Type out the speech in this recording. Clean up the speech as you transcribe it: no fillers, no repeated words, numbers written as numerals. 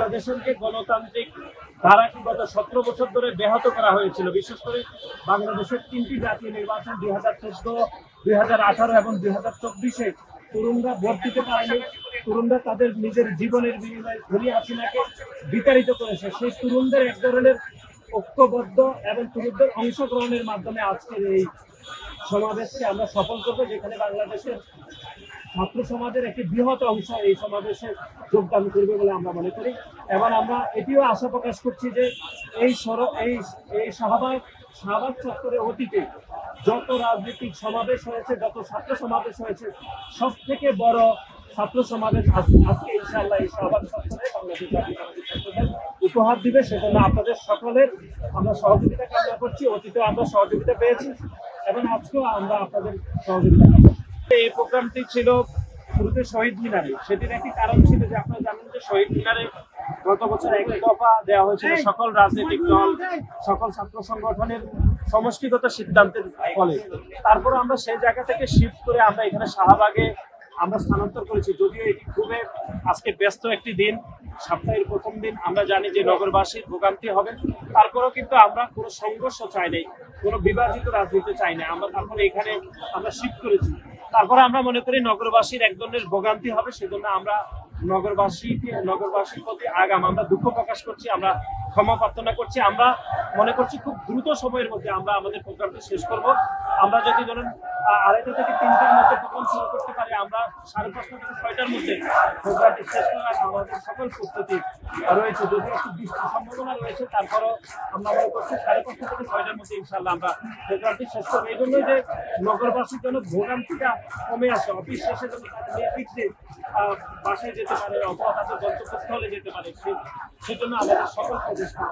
বাংলাদেশের যে গণতান্ত্রিক ধারাকে গত 17 বছর ধরে ব্যাহত করা হয়েছিল, বিশেষ করে বাংলাদেশের 3টি জাতীয় নির্বাচন 2014, 2018 এবং 2024-এ তরুণরা ভোট দিতে পারেনি। তরুণরা তাদের নিজের জীবনের বিনিময়ে ঘুরিয়ে হাসিনাকে বিতাড়িত করেছে। সেই তরুণদের এক ধরনের ঐক্যবদ্ধ এবং তরুণদের অংশগ্রহণের মাধ্যমে আজকের এই সমাবেশকে আমরা সফল করবো, যেখানে বাংলাদেশের ছাত্র সমাজের একটি বৃহৎ অংশ এই সমাবেশে যোগদান করবে বলে আমরা মনে করি। এবং আমরা এটিও আশা প্রকাশ করছি যে এই শাহবাগ চত্বরে অতীতে যত রাজনৈতিক সমাবেশ হয়েছে, যত ছাত্র সমাবেশ হয়েছে, সব থেকে বড় ছাত্র সমাবেশ আজকে ইনশাআল্লাহ এই শাহবাগ চত্বরে বাংলাদেশ জাতীয় ছাত্রদল উপহার দিবে। সেজন্য আপনাদের সকলের আমরা সহযোগিতা কামনা করছি। অতীতে আমরা সহযোগিতা পেয়েছি এবং আজকেও আমরা আপনাদের সহযোগিতা কামনা করছি। এই প্রোগ্রামটি ছিল শুরুতে শহীদ মিনারে। সেটির একটি কারণ ছিল যে আপনারা জানেন যে শহীদ মিনারে গত বছর এক দফা দেওয়া হয়েছিল সকল রাজনৈতিক দল, সকল ছাত্র সংগঠনের সমষ্টিগত সিদ্ধান্তের ফলে। তারপর আমরা সেই জায়গা থেকে শিফট করে আমরা এখানে শাহবাগে আমরা স্থানান্তর করেছি। যদিও এটি খুবই আজকে ব্যস্ত একটি দিন, সপ্তাহের প্রথম দিন, আমরা জানি যে নগরবাসীর ভোগান্তি হবে, তারপরেও কিন্তু আমরা কোনো সংঘর্ষ চাই নাই, কোনো বিভাজিত রাজনীতি চাই না। আমরা তারপরে এখানে আমরা শিফট করেছি। তারপরে আমরা মনে করি নগরবাসীর এক ধরনের ভোগান্তি হবে, সেজন্য আমরা নগরবাসীর প্রতি আগাম আমরা দুঃখ প্রকাশ করছি, আমরা ক্ষমা প্রার্থনা করছি। আমরা মনে করছি খুব দ্রুত সময়ের মধ্যে আমরা আমাদের প্রোগ্রামটি শেষ করব। আমরা যদি ধরুন 2:30 থেকে 3টার মধ্যে প্রোগ্রাম শুরু করতে পারি, আমরা 5:30 থেকে 6টার মধ্যে প্রোগ্রামটি শেষ করার আমাদের সকল প্রস্তুতি রয়েছে। যদি একটু বৃষ্টির সম্ভাবনা রয়েছে, তারপরও আমরা মনে করছি 5:30 থেকে 6টার মধ্যে ইনশাআল্লাহ আমরা প্রোগ্রামটি শেষ করবো। এই জন্যই যে নগরবাসীর জন্য ভোগান্তিটা কমে আসে, অফিস শেষে জন্য তারা নির্বিঘ্নে বাসায় যেতে পারে অথবা তাদের গন্তব্যস্থলে যেতে পারে, সেজন্য আমাদের সকল প্রচেষ্টা